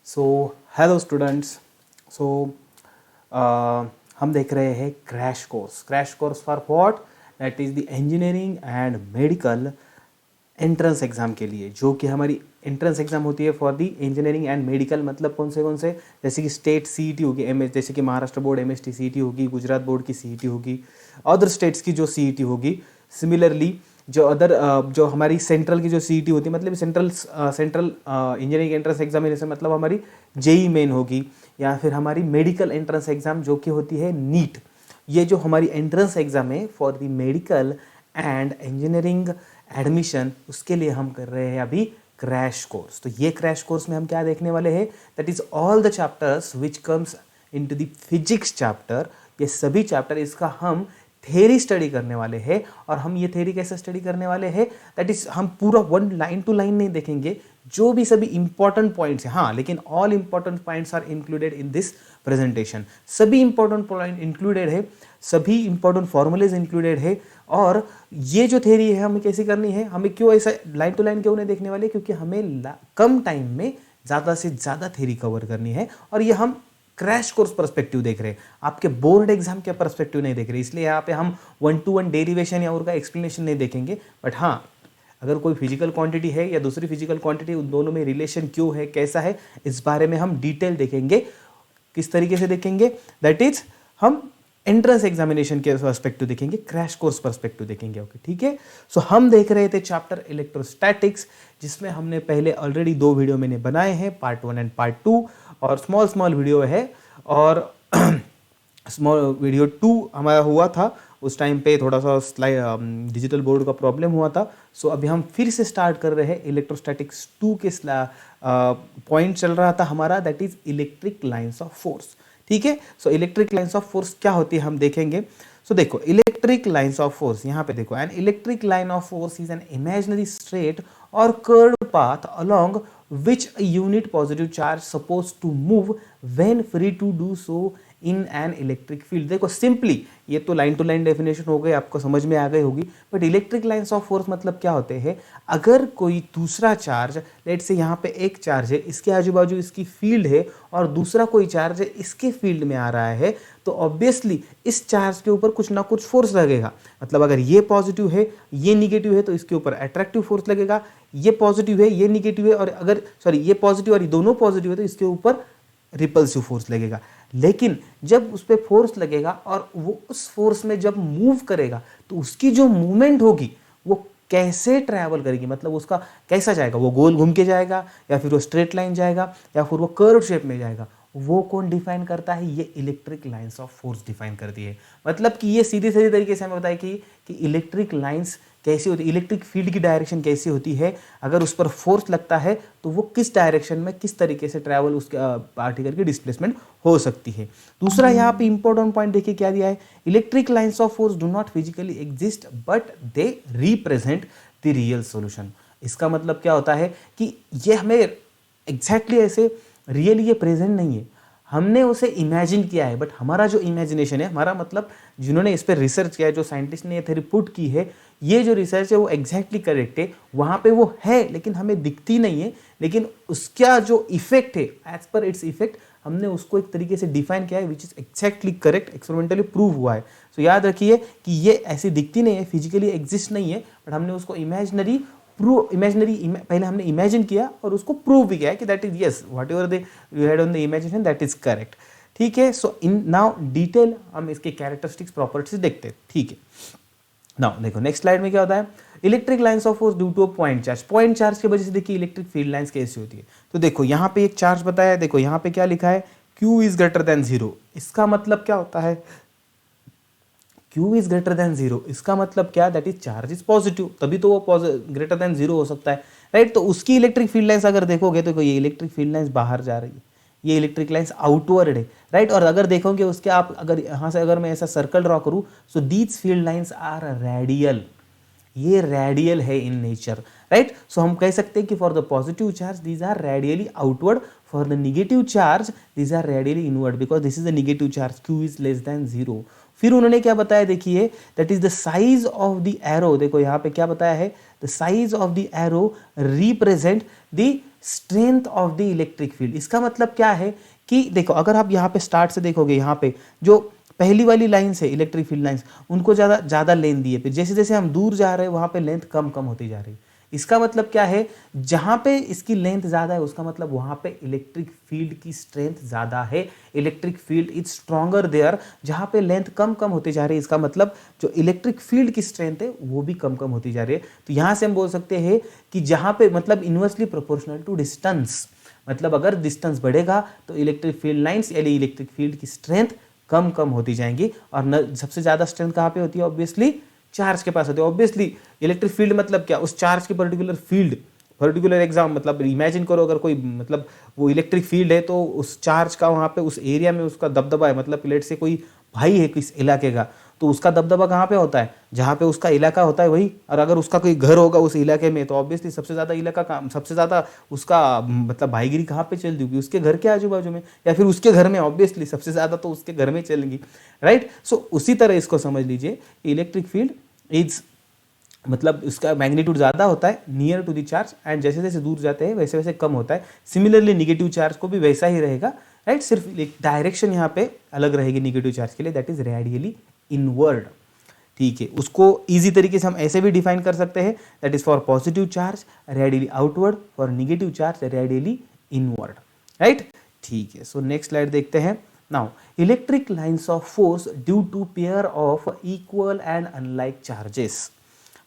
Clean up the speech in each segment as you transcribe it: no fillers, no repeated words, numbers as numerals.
So hello students. सो हम देख रहे हैं crash course for what, that is the engineering and medical entrance exam के लिए, जो कि हमारी एंट्रेंस एग्ज़ाम होती है for the engineering and medical. मतलब कौन से, जैसे कि स्टेट सीईटी होगी, जैसे कि महाराष्ट्र बोर्ड एमएसटी सीईटी होगी, गुजरात बोर्ड की सीईटी होगी, अदर स्टेट्स की जो सीईटी होगी। सिमिलरली जो जो हमारी सेंट्रल की जो सीईटी होती है, मतलब सेंट्रल इंजीनियरिंग एंट्रेंस एग्जामिनेशन, मतलब हमारी जेई मेन होगी, या फिर हमारी मेडिकल एंट्रेंस एग्ज़ाम जो कि होती है नीट। ये जो हमारी एंट्रेंस एग्ज़ाम है for the medical and engineering admission, उसके लिए हम कर रहे हैं अभी क्रैश कोर्स। तो ये क्रैश कोर्स में हम क्या देखने वाले हैं, that is all the chapters which comes into the physics chapter. ये सभी चैप्टर, इसका हम थेरी स्टडी करने वाले हैं। और हम ये थेरी कैसे स्टडी करने वाले हैं, दैट इज हम पूरा वन लाइन टू लाइन नहीं देखेंगे, जो भी सभी इंपॉर्टेंट पॉइंट्स हैं, हाँ, लेकिन all important points are included in this presentation. सभी इंपॉर्टेंट पॉइंट इंक्लूडेड है, सभी इंपॉर्टेंट फॉर्मूलेज इंक्लूडेड है। और ये जो थेरी है हमें कैसी करनी है, हमें क्यों ऐसा लाइन टू लाइन क्यों नहीं देखने वाले, क्योंकि हमें कम टाइम में ज़्यादा से ज़्यादा थेरी कवर करनी है। और ये हम क्रैश कोर्स पर्सपेक्टिव देख रहे हैं, आपके बोर्ड एग्जाम के पर्सपेक्टिव नहीं देख रहे, इसलिए यहाँ पे हम 1-to-1 डेरिवेशन या उनका एक्सप्लेनेशन नहीं देखेंगे। बट हाँ, अगर कोई फिजिकल क्वांटिटी है या दूसरी फिजिकल क्वांटिटी, उन दोनों में रिलेशन क्यों है, कैसा है, इस बारे में हम डिटेल देखेंगे। किस तरीके से देखेंगे, दैट इज हम एंट्रेंस एग्जामिनेशन के पर्सपेक्टिव देखेंगे, क्रैश कोर्स पर्सपेक्टिव देखेंगे। ओके, ठीक है। सो हम देख रहे थे चैप्टर इलेक्ट्रोस्टैटिक्स, जिसमें हमने पहले ऑलरेडी 2 वीडियो मैंने बनाए हैं, पार्ट 1 एंड पार्ट 2, और स्मॉल वीडियो है। और स्मॉल वीडियो 2 हमारा हुआ था, उस टाइम पे थोड़ा सा डिजिटल बोर्ड का प्रॉब्लम हुआ था। सो अभी हम फिर से स्टार्ट कर रहे हैं इलेक्ट्रोस्टैटिक्स 2 के पॉइंट चल रहा था हमारा, that is electric lines of force. ठीक है। So electric lines of force क्या होती है हम देखेंगे। सो देखो, इलेक्ट्रिक लाइंस ऑफ फोर्स, यहाँ पे देखो, an electric line of force is an imaginary straight और curved path along which a unit positive charge supposed to move when free to do so in an electric field। देखो simply, ये तो line to line definition हो गई, आपको समझ में आ गई होगी। But electric lines of force मतलब क्या होते हैं, अगर कोई दूसरा चार्ज, लेट से यहाँ पे एक चार्ज है, इसके आजू बाजू इसकी फील्ड है, और दूसरा कोई चार्ज है इसके फील्ड में आ रहा है, तो ऑब्वियसली इस चार्ज के ऊपर कुछ ना कुछ फोर्स लगेगा। मतलब अगर ये पॉजिटिव है, ये निगेटिव है, तो इसके ऊपर अट्रैक्टिव फोर्स लगेगा। ये पॉजिटिव है, ये निगेटिव है, और अगर ये पॉजिटिव और ये दोनों पॉजिटिव है, तो इसके ऊपर रिपल्सिव फोर्स लगेगा। लेकिन जब उस पर फोर्स लगेगा और वो उस फोर्स में जब मूव करेगा, तो उसकी जो मूवमेंट होगी वो कैसे ट्रैवल करेगी, मतलब उसका कैसा जाएगा, वो गोल घूम के जाएगा, या फिर वो स्ट्रेट लाइन जाएगा, या फिर वो कर्व शेप में जाएगा, वो कौन डिफाइन करता है, ये electric lines of force define करती है। मतलब कि ये सीधे सीधे तरीके से हमें बताया कि इलेक्ट्रिक लाइंस कैसी होती है, इलेक्ट्रिक फील्ड की डायरेक्शन कैसी होती है, अगर उस पर फोर्स लगता है तो वो किस डायरेक्शन में, किस तरीके से ट्रैवल उसके पार्टिकल की डिस्प्लेसमेंट हो सकती है। दूसरा यहाँ पे इंपॉर्टेंट पॉइंट देखिए क्या दिया है, electric lines of force do not physically exist but they represent the real solution. इसका मतलब क्या होता है कि ये हमें एग्जैक्टली ऐसे रियली ये प्रेजेंट नहीं है, हमने उसे इमेजिन किया है। बट हमारा जो इमेजिनेशन है, हमारा मतलब जिन्होंने इस पर रिसर्च किया है, जो साइंटिस्ट ने ये थ्योरी पुट की है, ये जो रिसर्च है वो एग्जैक्टली करेक्ट है, वहाँ पे वो है, लेकिन हमें दिखती नहीं है। लेकिन उसका जो इफेक्ट है, एज पर इट्स इफेक्ट, हमने उसको एक तरीके से डिफाइन किया है, which is exactly correct, experimentally prove हुआ है। सो याद रखिए कि ये ऐसी दिखती नहीं है, फिजिकली एग्जिस्ट नहीं है, बट हमने उसको पहले हमने इमेजिन किया और उसको प्रूव भी किया है कि that is yes, what ever they you had on the imagination, that is correct. ठीक है। सो इन नाउ डिटेल हम इसके कैरेक्टरिस्टिक्स प्रॉपर्टीज देखते हैं। ठीक है। नाउ देखो नेक्स्ट स्लाइड में क्या होता है, electric lines of force due to a point charge. Point charge की वजह से देखिए इलेक्ट्रिक फील्ड लाइंस कैसी होती है। तो देखो यहाँ पे एक चार्ज बताया, देखो यहाँ पे क्या लिखा है, Q इज ग्रेटर देन 0। इसका मतलब क्या होता है, Q इज ग्रेटर देन 0, इसका मतलब क्या, that is charge is positive, तभी तो वो ग्रेटर देन 0 हो सकता है, राइट। तो उसकी इलेक्ट्रिक फील्ड लाइंस अगर देखोगे तो ये इलेक्ट्रिक फील्ड लाइंस बाहर जा रही है, ये इलेक्ट्रिक लाइंस आउटवर्ड है, राइट। और अगर देखोगे उसके, आप अगर यहाँ से अगर मैं ऐसा सर्कल ड्रॉ करूँ, so these field lines are radial, ये रेडियल है इन नेचर, राइट। सो हम कह सकते हैं कि for the positive charge these are radially outward, for the negative charge these are radially inward, because this is the negative charge, Q is less than 0। फिर उन्होंने क्या बताया, देखिए, that is the size of the arrow. देखो यहाँ पे क्या बताया है, the size of the arrow represent the strength of the electric field. इसका मतलब क्या है कि देखो, अगर आप यहाँ पे स्टार्ट से देखोगे, यहाँ पे जो पहली वाली लाइन्स है इलेक्ट्रिक फील्ड लाइन्स, उनको ज़्यादा लेंथ दी है, फिर जैसे जैसे हम दूर जा रहे हैं वहाँ पे लेंथ कम कम होती जा रही है। इसका मतलब क्या है, जहाँ पे इसकी लेंथ ज़्यादा है उसका मतलब वहाँ पे इलेक्ट्रिक फील्ड की स्ट्रेंथ ज़्यादा है, electric field is stronger there. जहाँ पे लेंथ कम कम होती जा रही है इसका मतलब जो इलेक्ट्रिक फील्ड की स्ट्रेंथ है वो भी कम कम होती जा रही है। तो यहाँ से हम बोल सकते हैं कि जहाँ पे मतलब इन्वर्सली प्रोपोर्शनल टू डिस्टेंस, मतलब अगर डिस्टेंस बढ़ेगा तो इलेक्ट्रिक फील्ड लाइन्स यानी इलेक्ट्रिक फील्ड की स्ट्रेंथ कम कम होती जाएंगी। और सबसे ज़्यादा स्ट्रेंथ कहाँ पे होती है, ऑब्वियसली चार्ज के पास होती है। ऑब्वियसली इलेक्ट्रिक फील्ड मतलब क्या, उस चार्ज की पर्टिकुलर फील्ड, पर्टिकुलर एग्जाम, मतलब इमेजिन करो अगर कोई मतलब वो इलेक्ट्रिक फील्ड है तो उस चार्ज का वहाँ पे उस एरिया में उसका दबदबा है, मतलब लेट से कोई भाई है किस इलाके का, तो उसका दबदबा कहाँ पे होता है, जहाँ पे उसका इलाका होता है वही। और अगर उसका कोई घर होगा उस इलाके में तो ऑब्वियसली सबसे ज़्यादा इलाका का सबसे ज़्यादा उसका मतलब भाईगिरी कहाँ पे चल होगी, उसके घर के आजू बाजू में या फिर उसके घर में, ऑब्वियसली सबसे ज़्यादा तो उसके घर में चलेंगी, राइट। सो उसी तरह इसको समझ लीजिए, इलेक्ट्रिक फील्ड इज मतलब उसका मैग्नीट्यूड ज़्यादा होता है near to the charge, and जैसे जैसे दूर जाते हैं वैसे वैसे कम होता है। सिमिलरली निगेटिव चार्ज को भी वैसा ही रहेगा, राइट, सिर्फ एक डायरेक्शन यहाँ पे अलग रहेगी निगेटिव चार्ज के लिए, दैट इज रेडियली इनवर्ड। ठीक है, उसको इजी तरीके से हम ऐसे भी डिफाइन कर सकते हैं, that is for positive charge radially outward, for negative charge radially inward, right. ठीक है, सो नेक्स्ट स्लाइड देखते हैं। Now electric lines of force due to pair of equal and unlike charges.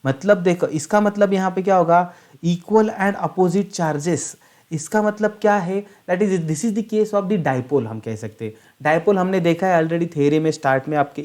मतलब देखो, इसका मतलब यहाँ पे क्या होगा, इक्वल एंड अपोजिट चार्जेस। इसका मतलब क्या है, that is this is the case of the dipole, हम कह सकते हैं। डाइपोल हमने देखा है ऑलरेडी थ्योरी में, स्टार्ट में आपके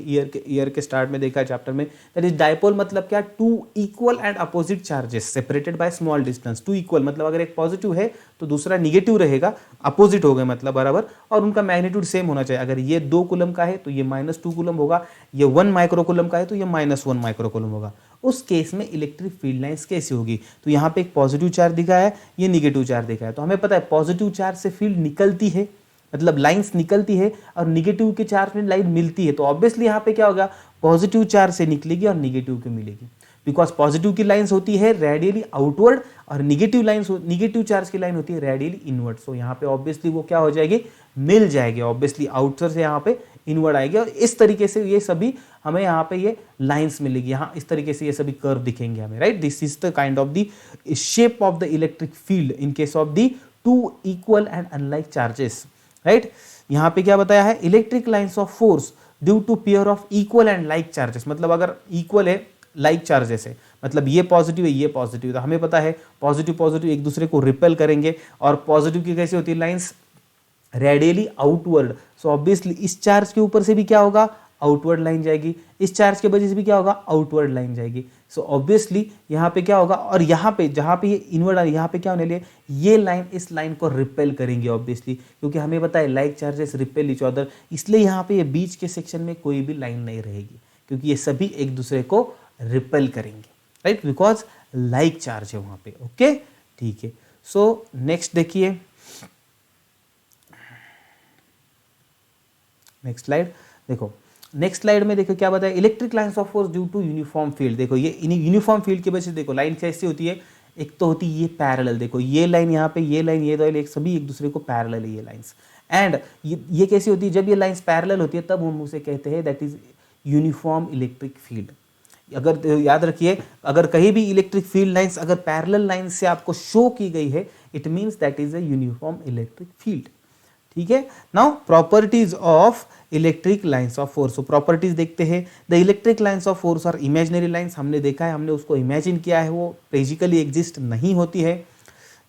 ईयर के स्टार्ट में देखा है चैप्टर में। दैट इज डाइपोल मतलब क्या, two equal and opposite charges separated by small distance. Two equal मतलब अगर एक पॉजिटिव है तो दूसरा निगेटिव रहेगा, अपोजिट हो गए मतलब बराबर, और उनका मैग्नीट्यूड सेम होना चाहिए। अगर ये 2 कूलम का है तो ये -2 कूलम होगा, ये 1 माइक्रो कूलम का है तो ये -1 माइक्रो कूलम होगा। उस केस में इलेक्ट्रिक फील्ड लाइंस कैसी होगी, तो यहाँ पे एक पॉजिटिव चार्ज दिखा है, ये निगेटिव चार्ज दिखा है, तो हमें पता है पॉजिटिव चार्ज से फील्ड निकलती है, मतलब लाइंस निकलती है, और निगेटिव के चार्ज में लाइन मिलती है, तो ऑब्वियसली यहाँ पे क्या होगा, पॉजिटिव चार्ज से निकलेगी और निगेटिव की मिलेगी, बिकॉज पॉजिटिव की लाइंस होती है रेडियली आउटवर्ड और निगेटिव चार्ज की लाइन होती है रेडियली इनवर्ड। सो यहाँ पे ऑब्वियसली वो क्या हो जाएगी, मिल जाएगी, ऑब्वियसली आउटर से यहाँ पे इनवर्ड आएगी, और इस तरीके से ये सभी हमें यहाँ पे ये लाइंस मिलेगी, यहाँ इस तरीके से ये सभी कर्व दिखेंगे हमें, right. This is the kind of the shape of the electric field in case of the two equal and unlike charges, right. यहाँ पे क्या बताया है, electric lines of force due to pair of equal and like charges, मतलब अगर equal है like charges है, मतलब ये पॉजिटिव है ये पॉजिटिव, तो हमें पता है पॉजिटिव पॉजिटिव एक दूसरे को रिपेल करेंगे, और पॉजिटिव की कैसी होती है lines, radially outward. So obviously इस चार्ज के ऊपर से भी क्या होगा, आउटवर्ड लाइन जाएगी, इस चार्ज के वजह से भी क्या होगा, आउटवर्ड लाइन जाएगी। सो ऑब्वियसली यहाँ पे क्या होगा, और यहाँ पे जहाँ पे ये इनवर्ड आ रही है, यहाँ पे क्या होने लिए, ये लाइन इस लाइन को रिपेल करेंगे ऑब्वियसली, क्योंकि हमें पता है like charges repel each other, इसलिए यहाँ पे ये बीच के सेक्शन में कोई भी लाइन नहीं रहेगी, क्योंकि ये सभी एक दूसरे को रिपेल करेंगे, राइट, बिकॉज लाइक चार्ज है वहाँ पे। ओके, ठीक है। सो नेक्स्ट देखिए, नेक्स्ट स्लाइड देखो, नेक्स्ट स्लाइड में देखो क्या बताया, electric lines of force due to uniform field. देखो ये यूनिफॉर्म फील्ड की वजह से देखो लाइन कैसी होती है, एक तो होती है ये पैरेलल, देखो ये लाइन यहाँ पे, ये लाइन, ये दो लाइन सभी एक दूसरे को पैरेलल है ये लाइंस, एंड ये कैसी होती है, जब ये लाइंस पैरेलल होती है तब हम उसे कहते हैं that is uniform electric field. अगर याद रखिए, अगर कहीं भी इलेक्ट्रिक फील्ड लाइंस अगर पैरेलल लाइन से आपको शो की गई है, it means that is a uniform electric field. ठीक है, now properties of electric lines of force. So properties देखते हैं, the electric lines of force और इमेजिनरी लाइंस, हमने देखा है, हमने उसको इमेजिन किया है, वो फिजिकली एग्जिस्ट नहीं होती है।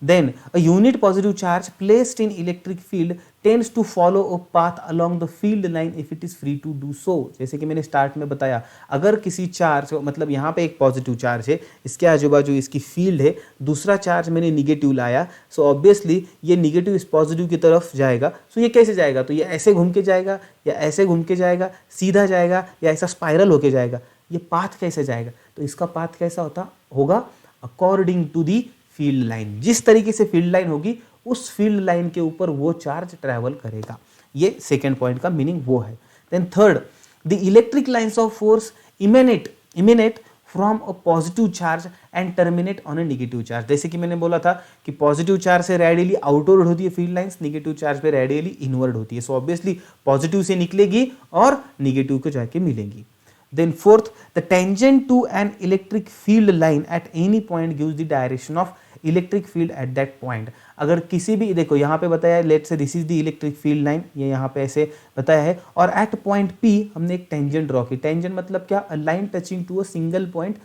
Then a unit positive charge placed in electric field tends to follow a path along the field line if it is free to do so। जैसे कि मैंने स्टार्ट में बताया, अगर किसी चार्ज, मतलब यहाँ पे एक पॉजिटिव चार्ज है, इसके आजू बाजू इसकी फील्ड है, दूसरा चार्ज मैंने निगेटिव लाया, सो ऑब्वियसली ये निगेटिव इस पॉजिटिव की तरफ जाएगा। सो ये कैसे जाएगा, तो ये ऐसे घूम के जाएगा या ऐसे घूम के जाएगा, सीधा जाएगा या ऐसा स्पाइरल होके जाएगा, ये पाथ कैसे जाएगा, तो इसका पाथ कैसा होगा according to the field line. जिस तरीके से फील्ड लाइन होगी उस फील्ड लाइन के ऊपर वो चार्ज ट्रैवल करेगा। ये सेकेंड पॉइंट का मीनिंग वो है। Then third, the electric lines of force emanate from a positive charge and terminate on a negative charge. जैसे कि मैंने बोला था कि पॉजिटिव चार्ज से रेडियली आउटवर्ड होती है फील्ड लाइंस, नेगेटिव चार्ज पे रेडियली इनवर्ड होती है। सो ऑब्वियसली पॉजिटिव से निकलेगी और नेगेटिव को जाके मिलेंगी। Then fourth, the tangent to an electric field line at any point gives the direction of electric field at that point। अगर किसी भी, देखो यहाँ पे बताया है, लेट से this is the electric field line, ये यहाँ पे ऐसे बताया है, और एट पॉइंट P हमने एक टेंजेंट ड्रॉ की। टेंजेंट मतलब क्या? A line touching to a single point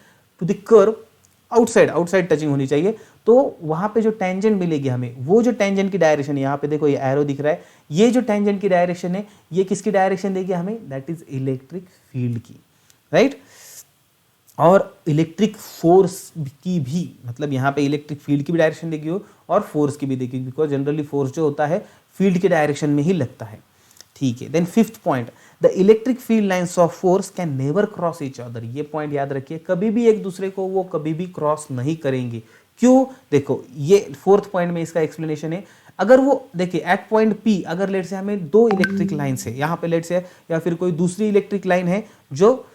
to the curve outside touching होनी चाहिए। तो वहां पे जो टेंजेंट मिलेगी हमें, वो जो टेंजेंट की डायरेक्शन है, यहाँ पे देखो ये एरो दिख रहा है, ये जो टेंजेंट की डायरेक्शन है ये किसकी डायरेक्शन देगी हमें? दैट इज इलेक्ट्रिक फील्ड की, राइट। और इलेक्ट्रिक फोर्स की भी, मतलब यहाँ पे इलेक्ट्रिक फील्ड की भी डायरेक्शन देगी हो और फोर्स की भी देगी, बिकॉज जनरली फोर्स जो होता है फील्ड के डायरेक्शन में ही लगता है, ठीक है। Then fifth point, the electric field lines of force can never cross each other. ये पॉइंट याद रखिए, कभी भी एक दूसरे को वो कभी भी क्रॉस नहीं करेंगे। क्यों? देखो ये फोर्थ पॉइंट में इसका एक्सप्लेनेशन है। अगर वो देखिए एट पॉइंट P अगर लेट से हमें दो इलेक्ट्रिक लाइन्स है यहाँ पे लेट से, या फिर कोई दूसरी इलेक्ट्रिक लाइन है जो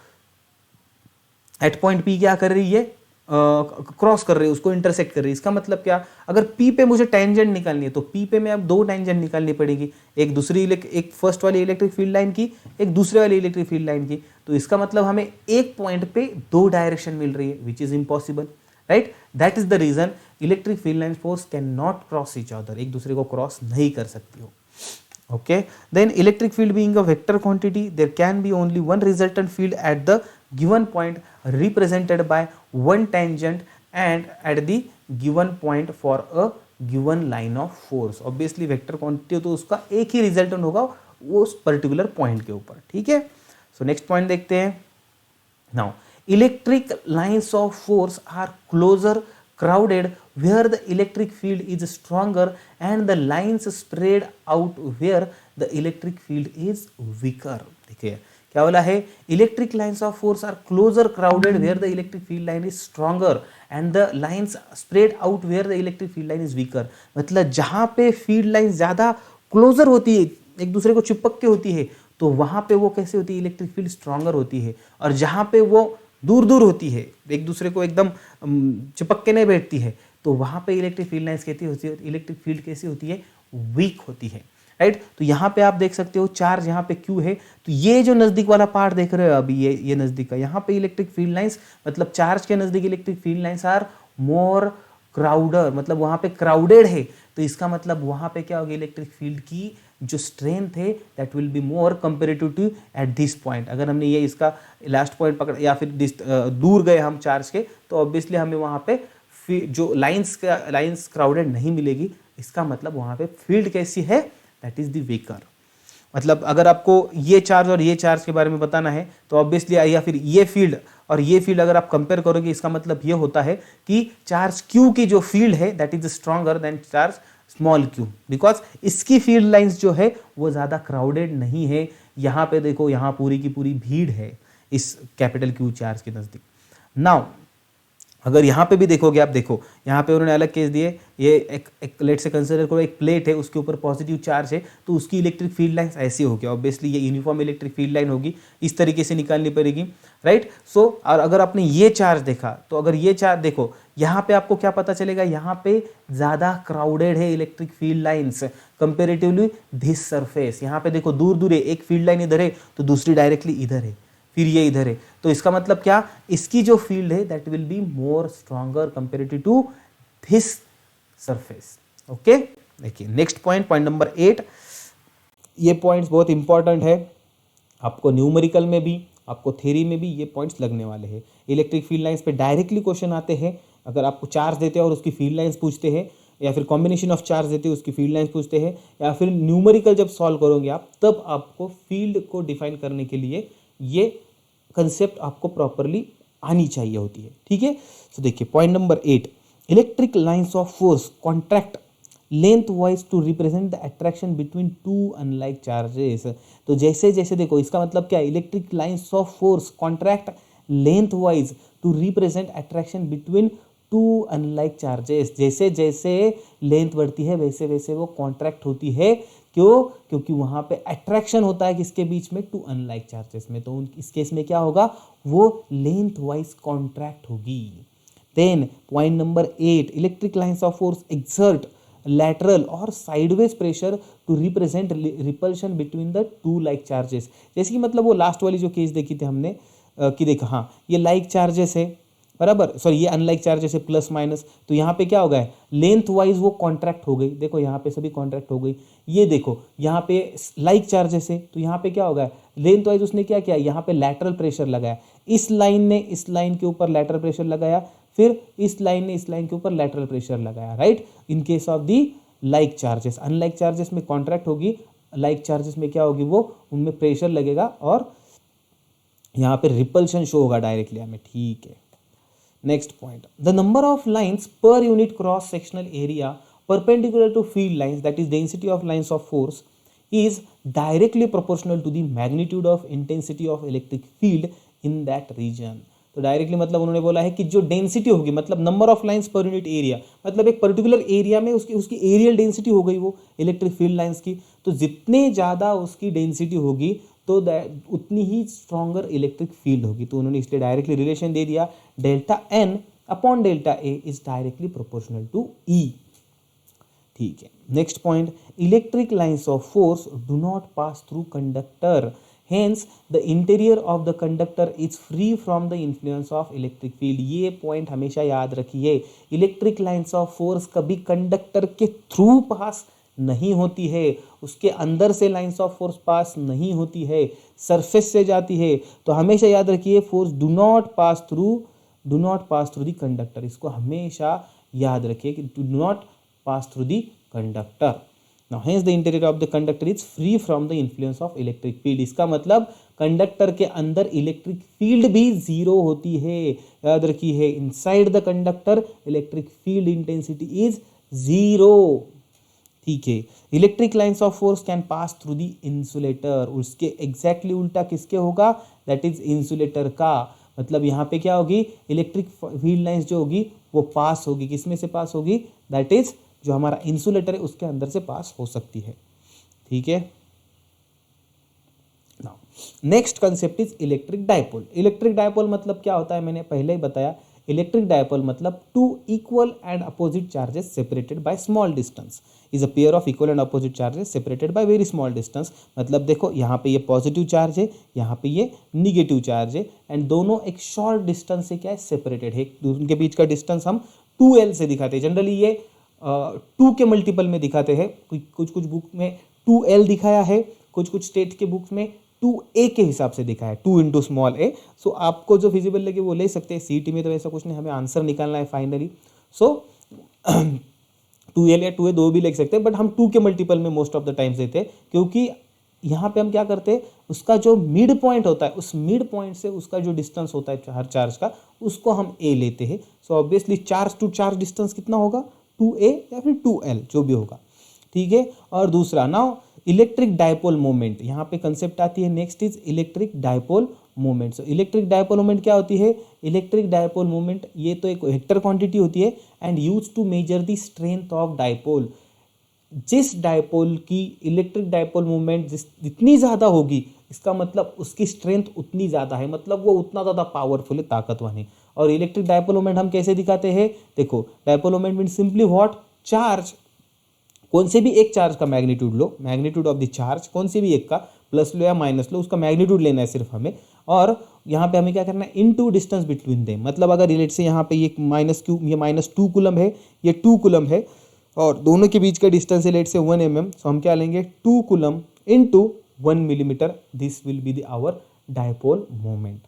एट पॉइंट P क्या कर रही है? क्रॉस कर रही है, उसको इंटरसेक्ट कर रही है। इसका मतलब क्या? अगर P पे मुझे टेंजेंट निकालनी है तो P पे मैं अब दो टेंजेंट निकालनी पड़ेगी, एक फर्स्ट वाली इलेक्ट्रिक फील्ड लाइन की, एक दूसरे वाली इलेक्ट्रिक फील्ड लाइन की। तो इसका मतलब हमें एक पॉइंट पे दो डायरेक्शन मिल रही है, which is impossible, right. That is the reason electric field line force can not cross each other, एक दूसरे को क्रॉस नहीं कर सकती हो। Okay, then electric field being a vector quantity, there can be only one resultant field at the given point represented by one tangent and at the given point for a given line of force। Obviously vector quantity तो उसका एक ही resultant होगा वो उस particular point के ऊपर, ठीक है। So next point देखते हैं। Now electric lines of force are closer crowded where the electric field is stronger and the lines spread out where the electric field is weaker। देखिए क्या बोला है? Electric lines of force are closer crowded where the electric field line is stronger and the lines spread out where the electric field line is weaker. मतलब जहां पे field line ज्यादा closure होती है, एक दूसरे को चिपक के होती है, तो वहां पे वो कैसे होती है? इलेक्ट्रिक फील्ड स्ट्रॉन्गर होती है। और जहां पे वो दूर दूर होती है, एक दूसरे को एकदम चिपक के नहीं बैठती है, तो वहां पे इलेक्ट्रिक फील्ड लाइन्स कैसी होती है? इलेक्ट्रिक फील्ड कैसी होती है? वीक होती है, राइट। तो यहाँ पे आप देख सकते हो चार्ज यहाँ पे Q है, तो ये जो नजदीक वाला पार्ट देख रहे हो अभी, ये नजदीक का, यहाँ पे इलेक्ट्रिक फील्ड लाइन्स, मतलब चार्ज के नजदीक electric field lines are more crowded, मतलब वहां पे क्राउडेड है। तो इसका मतलब वहां पे क्या होगी? इलेक्ट्रिक फील्ड की जो स्ट्रेंथ है that will be more comparative to at this point. अगर हमने ये इसका लास्ट पॉइंट पकड़ या फिर दूर गए हम चार्ज के, तो ऑब्वियसली हमें वहां पे जो लाइंस क्राउडेड नहीं मिलेगी। इसका मतलब वहां पे फील्ड कैसी है? That is the weaker. मतलब अगर आपको ये चार्ज और ये चार्ज के बारे में बताना है तो ऑब्वियसली, या फिर ये फील्ड और ये फील्ड अगर आप कंपेयर करोगे, इसका मतलब ये होता है कि चार्ज Q की जो फील्ड है that is stronger than charge small q, because इसकी फील्ड लाइंस जो है वो ज्यादा क्राउडेड नहीं है। यहाँ पे देखो, यहाँ पूरी की पूरी भीड़ है इस कैपिटल Q चार्ज के नजदीक। नाउ अगर यहाँ पे भी देखोगे आप, देखो यहाँ पे उन्होंने अलग केस दिए, ये एक लेट से कंसिडर करो एक प्लेट है, उसके ऊपर पॉजिटिव चार्ज है, तो उसकी इलेक्ट्रिक फील्ड लाइंस ऐसी होगी। ऑब्वियसली ये यूनिफॉर्म इलेक्ट्रिक फील्ड लाइन होगी, इस तरीके से निकालनी पड़ेगी, राइट। सो और अगर आपने ये चार्ज देखा, तो अगर ये चार्ज देखो, यहाँ पे आपको क्या पता चलेगा? यहाँ पे ज्यादा क्राउडेड है electric field lines comparatively this surface. यहाँ पे देखो दूर दूर है, एक फील्ड लाइन इधर है तो दूसरी डायरेक्टली इधर है, फिर ये इधर है। तो इसका मतलब क्या? इसकी जो फील्ड है that will be more stronger comparative to this surface. Okay, देखिए नेक्स्ट पॉइंट, पॉइंट नंबर 8। ये पॉइंट्स बहुत इंपॉर्टेंट है, आपको न्यूमेरिकल में भी, आपको थ्योरी में भी ये पॉइंट्स लगने वाले हैं। इलेक्ट्रिक फील्ड लाइंस पे डायरेक्टली क्वेश्चन आते हैं। अगर आपको चार्ज देते हैं और उसकी फील्ड लाइंस पूछते हैं, या फिर कॉम्बिनेशन ऑफ चार्ज देते हैं उसकी फील्ड लाइंस पूछते हैं, या फिर न्यूमेरिकल जब सॉल्व करोगे आप, तब आपको फील्ड को डिफाइन करने के लिए ये कंसेप्ट आपको प्रॉपरली आनी चाहिए होती है, ठीक है। तो देखिए point number 8, electric lines of force contract length wise to represent the attraction between two unlike charges. तो जैसे जैसे देखो, इसका मतलब क्या है? Electric lines of force contract length wise to represent attraction between two unlike charges. जैसे जैसे लेंथ बढ़ती है वैसे वैसे वो कॉन्ट्रैक्ट होती है क्यों? क्योंकि वहां पे अट्रैक्शन होता है किसके बीच में? टू अनलाइक चार्जेस में। तो इस केस में क्या होगा? वो लेंथ वाइज कॉन्ट्रैक्ट होगी। Then point number 8, electric lines of force exert lateral और sideways pressure to represent repulsion between the two like charges। जैसे कि मतलब वो लास्ट वाली जो केस देखी थी हमने कि देखा, हाँ ये लाइक चार्जेस है बराबर, सॉरी ये अनलाइक चार्जेस है प्लस माइनस, तो यहाँ पे क्या हो गया? लेंथ वाइज वो कॉन्ट्रैक्ट हो गई। देखो यहाँ पे सभी कॉन्ट्रैक्ट हो गई। ये देखो यहाँ पे लाइक चार्जेस है तो यहाँ पे क्या हो गया? लेंथ वाइज उसने क्या किया? यहाँ पे लैटरल प्रेशर लगाया, इस लाइन ने इस लाइन के ऊपर लैटरल प्रेशर लगाया, फिर इस लाइन ने इस लाइन के ऊपर लैटरल प्रेशर लगाया, right. In case of the like charges, unlike charges में कॉन्ट्रैक्ट होगी, लाइक चार्जेस में क्या होगी? वो उनमें प्रेशर लगेगा और यहाँ पे रिपल्शन शो होगा डायरेक्टली हमें, ठीक है। Next point, the number of lines per unit cross sectional area perpendicular to field lines, that is density of lines of force, is directly proportional to the magnitude of intensity of electric field in that region। तो directly मतलब उन्होंने बोला है कि जो density होगी, मतलब number of lines per unit area, मतलब एक पर्टिकुलर एरिया में उसकी एरियल डेंसिटी हो गई वो इलेक्ट्रिक फील्ड लाइंस की, तो जितने ज़्यादा उसकी डेंसिटी होगी तो उतनी ही स्ट्रॉन्गर इलेक्ट्रिक फील्ड होगी। तो उन्होंने इसलिए डायरेक्टली रिलेशन दे दिया, delta N upon delta A is directly proportional to E, ठीक है। Next point, electric lines of force do not pass through conductor, hence the interior of the conductor is free from the influence of electric field. ये point हमेशा याद रखिए, electric lines of force कभी conductor के through pass नहीं होती है, उसके अंदर से लाइंस ऑफ फोर्स पास नहीं होती है, सरफेस से जाती है। तो हमेशा याद रखिए, force do not pass through the conductor, इसको हमेशा याद रखिए कि do not pass through the conductor। Now hence the interior of the conductor is free from the influence of electric field। इसका मतलब कंडक्टर के अंदर इलेक्ट्रिक फील्ड भी जीरो होती है, याद रखिए, inside the conductor electric field intensity is zero, ठीक है। Electric lines of force can pass through the insulator, उसके एग्जैक्टली उल्टा किसके होगा? दैट इज इंसुलेटर का। मतलब यहाँ पे क्या होगी? इलेक्ट्रिक फील्ड लाइंस जो होगी वो पास होगी, किसमें से पास होगी? दैट इज जो हमारा इंसुलेटर है उसके अंदर से पास हो सकती है, ठीक है। Next concept is electric dipole. Electric dipole मतलब क्या होता है? मैंने पहले ही बताया, इलेक्ट्रिक डायपोल मतलब two equal and opposite charges separated by small distance is a pair of equal and opposite charges separated by very small distance. मतलब देखो यहाँ पे ये पॉजिटिव चार्ज है, यहाँ पे ये निगेटिव चार्ज है, एंड दोनों एक शॉर्ट डिस्टेंस से क्या है? सेपरेटेड है। उनके बीच का डिस्टेंस हम 2l से दिखाते हैं, जनरली ये 2 के मल्टीपल में दिखाते हैं, कुछ बुक में 2l दिखाया है, कुछ स्टेट के बुक्स में 2a के हिसाब से दिखा है, 2 इंटू स्मॉल ए। सो आपको जो फिजिबल लगे वो ले सकते हैं, सीईटी में तो ऐसा कुछ नहीं, हमें आंसर निकालना है फाइनली। सो 2l या 2a दो भी लिख सकते हैं, बट हम 2 के मल्टीपल में मोस्ट ऑफ द टाइम्स देते हैं, क्योंकि यहाँ पे हम क्या करते हैं, उसका जो मिड पॉइंट होता है, उस मिड पॉइंट से उसका जो डिस्टेंस होता है हर चार्ज का, उसको हम a लेते हैं। So obviously charge to charge distance कितना होगा? 2a या फिर 2l जो भी होगा, ठीक है। और दूसरा, नाउ इलेक्ट्रिक डायपोल मोमेंट, यहाँ पे कंसेप्ट आती है। Next is electric dipole moment. So electric dipole moment क्या होती है? इलेक्ट्रिक डायपोल मोमेंट ये तो एक वेक्टर क्वांटिटी होती है and use to measure the strength of dipole. जिस डायपोल की इलेक्ट्रिक डायपोल मोमेंट जितनी ज़्यादा होगी, इसका मतलब उसकी स्ट्रेंथ उतनी ज़्यादा है, मतलब वो उतना ज़्यादा पावरफुल है, ताकतवर है। और इलेक्ट्रिक डायपोल मोमेंट हम कैसे दिखाते हैं? देखो, dipole moment mean simply what? Charge, कौन से भी एक चार्ज का magnitude low, magnitude of the charge कौन से भी एक का, प्लस लो या माइनस लो, उसका मैग्नीट्यूड लेना है सिर्फ हमें। और यहाँ पे हमें क्या करना है? Into distance between them. मतलब अगर रिलेट से यहाँ पे ये -2 कूलम है, ये 2 कूलम है, और दोनों के बीच का डिस्टेंस है लेट से 1 mm, सो हम क्या लेंगे? 2 coulomb into 1 millimetre, this will be the our dipole moment,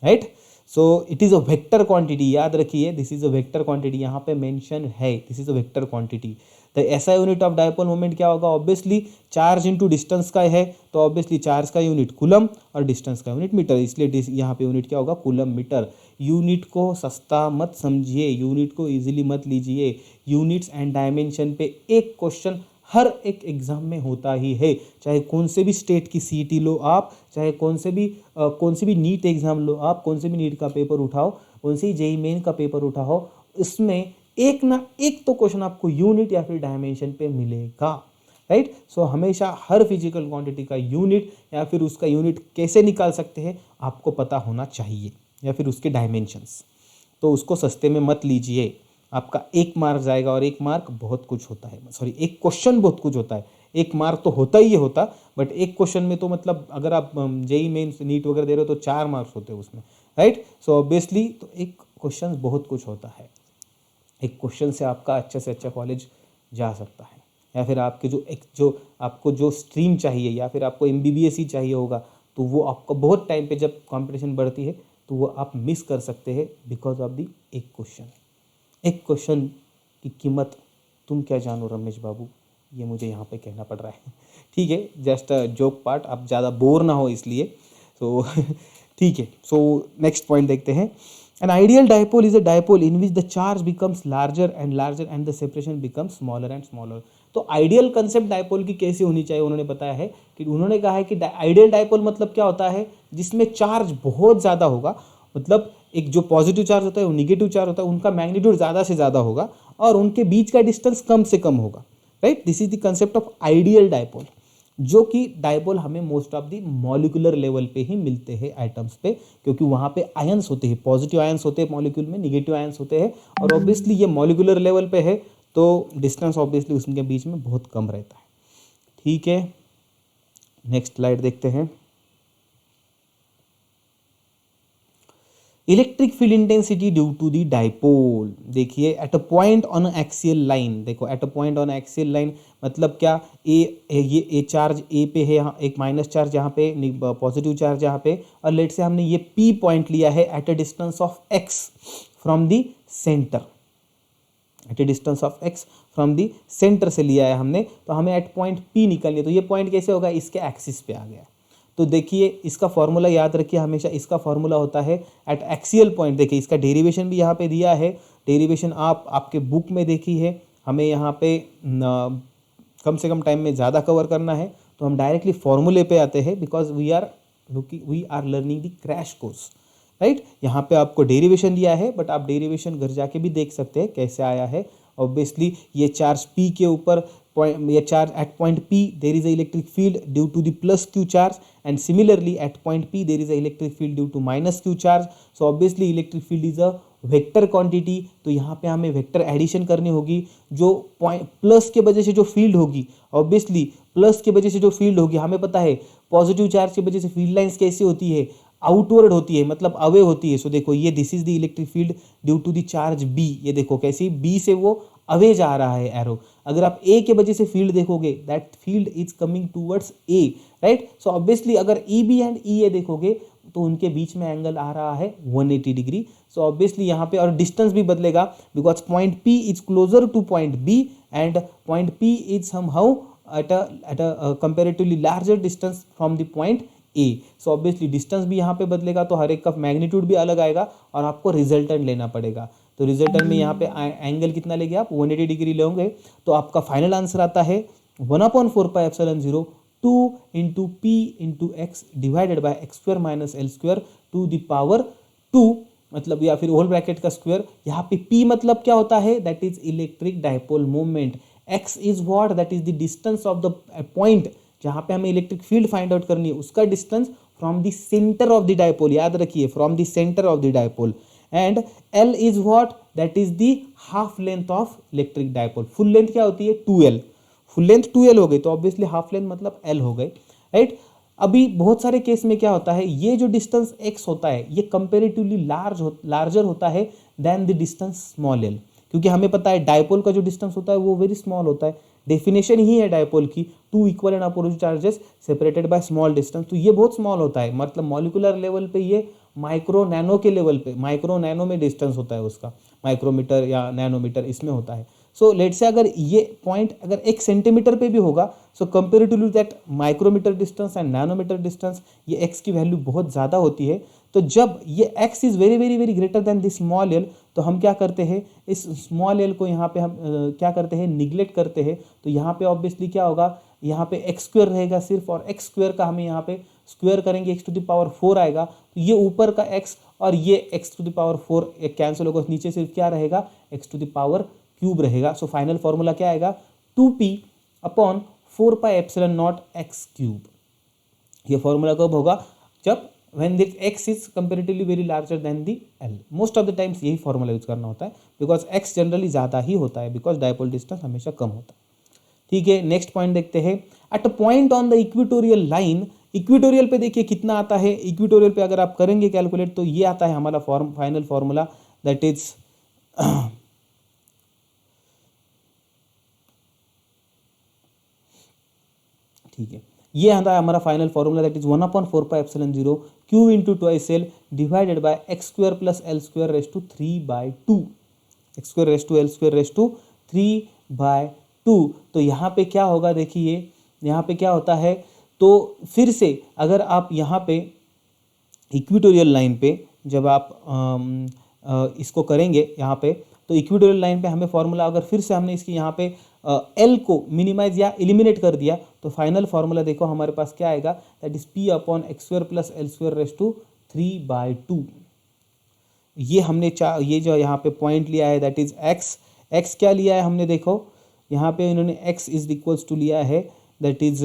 right. So it is a vector quantity, याद रखिए, this is a vector quantity, यहाँ पे मेंशन है, this is a vector quantity. तो ऐसा यूनिट ऑफ डायपोल मोमेंट क्या होगा? Obviously charge into distance का है, तो ऑब्वियसली चार्ज का यूनिट कूलम और डिस्टेंस का यूनिट मीटर, इसलिए यहाँ पे यूनिट क्या होगा? Coulomb metre. यूनिट को सस्ता मत समझिए, यूनिट को इजीली मत लीजिए। यूनिट्स एंड डायमेंशन पे एक क्वेश्चन हर एक एग्जाम में होता ही है, चाहे कौन से भी स्टेट की सीईटी लो आप, चाहे कौन से भी नीट एग्जाम लो आप, कौन से भी नीट का पेपर उठाओ, कौन से जेईई मेन का पेपर उठाओ, इसमें एक ना एक तो क्वेश्चन आपको यूनिट या फिर डायमेंशन पे मिलेगा। राइट। सो हमेशा हर फिजिकल क्वांटिटी का यूनिट या फिर उसका यूनिट कैसे निकाल सकते हैं आपको पता होना चाहिए, या फिर उसके डायमेंशंस। तो उसको सस्ते में मत लीजिए, आपका 1 मार्क जाएगा, और 1 मार्क बहुत कुछ होता है, सॉरी 1 क्वेश्चन बहुत कुछ होता है। 1 मार्क तो होता ही होता, बट 1 क्वेश्चन में तो मतलब अगर आप जेई मेंस नीट वगैरह दे रहे हो तो 4 मार्क्स होते हैं उसमें, राइट। सो ऑब्वियसली तो 1 क्वेश्चन बहुत कुछ होता है। 1 क्वेश्चन से आपका अच्छा से अच्छा कॉलेज जा सकता है, या फिर आपके जो आपको जो स्ट्रीम चाहिए, या फिर आपको MBBS ही चाहिए होगा, तो वो आपको बहुत टाइम पे जब कंपटीशन बढ़ती है तो वो आप मिस कर सकते हैं because of the 1 question. 1 question की कीमत तुम क्या जानो रमेश बाबू, ये मुझे यहाँ पे कहना पड़ रहा है। ठीक है, जस्ट जोक पार्ट, आप ज़्यादा बोर ना हो इसलिए। तो ठीक है, सो नेक्स्ट पॉइंट देखते हैं। An ideal dipole is a dipole in which the charge becomes larger and larger and the separation becomes smaller and smaller. तो आइडियल कंसेप्ट डायपोल की कैसी होनी चाहिए उन्होंने बताया है कि उन्होंने कहा है कि आइडियल डायपोल मतलब क्या होता है, जिसमें चार्ज बहुत ज़्यादा होगा, मतलब एक जो पॉजिटिव चार्ज होता है वो निगेटिव चार्ज होता है, उनका मैग्नीट्यूड ज़्यादा से ज़्यादा होगा और उनके बीच का डिस्टेंस कम से कम होगा, right. This is the concept of ideal dipole, जो कि डायपोल हमें most of the molecular level पे ही मिलते हैं एटम्स पे, क्योंकि वहाँ पे आयंस होते हैं, पॉजिटिव आयंस होते हैं मॉलिक्यूल में, निगेटिव आयंस होते हैं, और ऑब्वियसली ये मॉलिक्यूलर लेवल पे है तो डिस्टेंस ऑब्वियसली उसके बीच में बहुत कम रहता है। ठीक है, नेक्स्ट स्लाइड देखते हैं। Electric field intensity due to the dipole, देखिए at a point on axial line, देखो at a point on axial line मतलब क्या, ये चार्ज ए पे है, यहाँ एक माइनस चार्ज यहाँ पे, पॉजिटिव चार्ज यहाँ पे, और लेट से हमने ये पी पॉइंट लिया है at a distance of x from the centre, at a distance of x from the centre से लिया है हमने, तो हमें एट पॉइंट पी निकलनी है। तो ये पॉइंट कैसे होगा, इसके एक्सिस पे आ गया। तो देखिए इसका फॉर्मूला याद रखिए हमेशा, इसका फॉर्मूला होता है एट एक्सियल पॉइंट। देखिए इसका डेरिवेशन भी यहाँ पे दिया है, डेरिवेशन आप आपके बुक में देखी है, हमें यहाँ पे कम से कम टाइम में ज़्यादा कवर करना है, तो हम डायरेक्टली फॉर्मूले पे आते हैं because we are learning the crash course, right. यहाँ पे आपको डेरिवेशन दिया है, बट आप डेरिवेशन घर जाके भी देख सकते हैं कैसे आया है। ऑब्वियसली ये चार्ज P के ऊपर ये charge at point P there is a electric field due to the plus Q charge, and similarly at point P there is a electric field due to minus Q charge. So obviously electric field is a vector quantity, तो यहाँ पे हमें vector addition करनी होगी। जो point plus के वजह से जो फील्ड होगी, ऑब्वियसली प्लस के वजह से जो फील्ड होगी, हमें पता है पॉजिटिव चार्ज की वजह से फील्ड लाइंस कैसी होती है, आउटवर्ड होती है, मतलब अवे होती है। सो देखो ये this is the electric field due to the charge B, ये देखो कैसी B से वो अवे जा रहा है एरो। अगर आप A के वजह से फील्ड देखोगे, that field is coming towards A, right. So obviously अगर EB एंड EA देखोगे तो उनके बीच में एंगल आ रहा है 180 डिग्री। सो ऑब्वियसली यहाँ पे और डिस्टेंस भी बदलेगा because point P is closer two point B and point P is somehow at a comparatively larger distance from the point A. So obviously distance भी यहाँ पे बदलेगा, तो हर एक का मैग्नीट्यूड भी अलग आएगा और आपको रिजल्टेंट लेना पड़ेगा। तो रिजल्टेंट में यहाँ पे एंगल कितना लेंगे आप, 180 डिग्री लेंगे, तो आपका फाइनल आंसर आता है 1/4πε0 2 into p into x divided by x² minus L² to the power 2, मतलब या फिर होल ब्रैकेट का स्क्वायर। यहाँ पे P मतलब क्या होता है, that is electric dipole moment. X is what, that is the distance of the point जहाँ पे हमें इलेक्ट्रिक फील्ड फाइंड आउट करनी है, उसका distance from the centre of the dipole, याद रखिए from the centre of the dipole. And L is what, that is the half length of electric dipole. Full length क्या होती है 2L, full length 2L हो गई, तो obviously half length मतलब L हो गई, राइट। अभी बहुत सारे केस में क्या होता है, ये जो डिस्टेंस x होता है ये कंपेरेटिवली लार्जर होता है than the distance small l, क्योंकि हमें पता है डायपोल का जो डिस्टेंस होता है वो वेरी स्मॉल होता है। डेफिनेशन ही है डायपोल की, 2 equal and opposite charges separated by small distance, तो ये बहुत स्मॉल होता है, मतलब मॉलिकुलर लेवल पे ये माइक्रो नैनो के लेवल पे, माइक्रो नैनो में डिस्टेंस होता है उसका, माइक्रोमीटर या नैनोमीटर इसमें होता है। सो लेट से अगर ये पॉइंट अगर 1 सेंटीमीटर पे भी होगा, so comparatively that micrometre distance and nanometre distance, ये x की वैल्यू बहुत ज़्यादा होती है। तो जब ये x is very very very greater than this small l, तो हम क्या करते हैं, इस स्मॉल l को यहाँ पे हम क्या करते हैं, निगलेक्ट करते हैं। तो यहाँ पे ऑब्वियसली क्या होगा, यहाँ पे x² रहेगा सिर्फ, और x² का हमें यहाँ पे स्क्वायर करेंगे x टू द पावर 4 आएगा, तो ये ऊपर का x और ये x टू द पावर 4 एक कैंसिल होगा, नीचे सिर्फ क्या रहेगा x to the power cube रहेगा। सो फाइनल फॉर्मूला क्या आएगा, 2p अपॉन 4πε0 x क्यूब। ये फॉर्मूला कब होगा? जब when the x is comparatively very larger than the L। Most of the times यही फॉर्मूला यूज करना होता है, बिकॉज x जनरली ज़्यादा ही होता है, बिकॉज डायपोल डिस्टेंस हमेशा कम होता है। ठीक है, नेक्स्ट पॉइंट देखते हैं। Eight a point on the equatorial line, equatorial पे देखिए कितना आता है। इक्वेटोरियल पे अगर आप करेंगे कैलकुलेट तो ये आता है हमारा फाइनल फॉर्मूला, दैट इज ठीक है, ये आता है हमारा final formula, that is 1/4πε0 q into twice L divided by X square plus L square raise to 3/2, X square raise to L square raise to 3/2। तो यहाँ पे क्या होगा देखिए, यहाँ पे क्या होता है, तो फिर से अगर आप यहाँ पे इक्वेटोरियल लाइन पे जब आप इसको करेंगे यहाँ पे, तो इक्वेटोरियल लाइन पे हमें फॉर्मूला अगर फिर से हमने इसकी यहाँ पे एल को मिनिमाइज या एलिमिनेट कर दिया, तो फाइनल फार्मूला देखो हमारे पास क्या आएगा, that is p upon x square plus L square raise to 3/2। ये हमने ये जो यहाँ पे पॉइंट लिया है दैट इज x क्या लिया है हमने, देखो यहाँ पे इन्होंने x इज इक्वल्स टू लिया है, दैट इज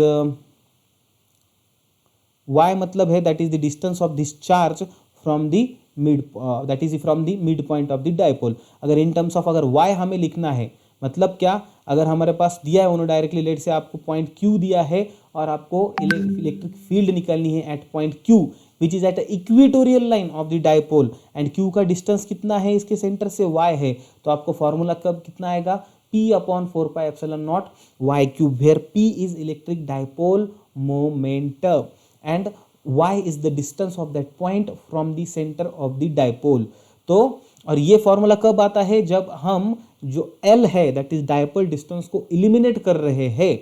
y मतलब है that is the distance of this charge from the mid, that is from the mid point of the dipole. अगर इन टर्म्स ऑफ अगर y हमें लिखना है, मतलब क्या, अगर हमारे पास दिया है उन्होंने डायरेक्टली लेट से आपको पॉइंट Q दिया है और आपको इलेक्ट्रिक फील्ड निकालनी है at point Q which is at equatorial line of the dipole, and Q का डिस्टेंस कितना है इसके सेंटर से y है, तो आपको फॉर्मूला कब कितना आएगा, p upon 4πε0 y cube, where p is electric dipole moment and y is the distance of that point from the center of the dipole। तो और ये फॉर्मूला कब आता है, जब हम जो L है दैट इज डायपोल डिस्टेंस को इलिमिनेट कर रहे हैं,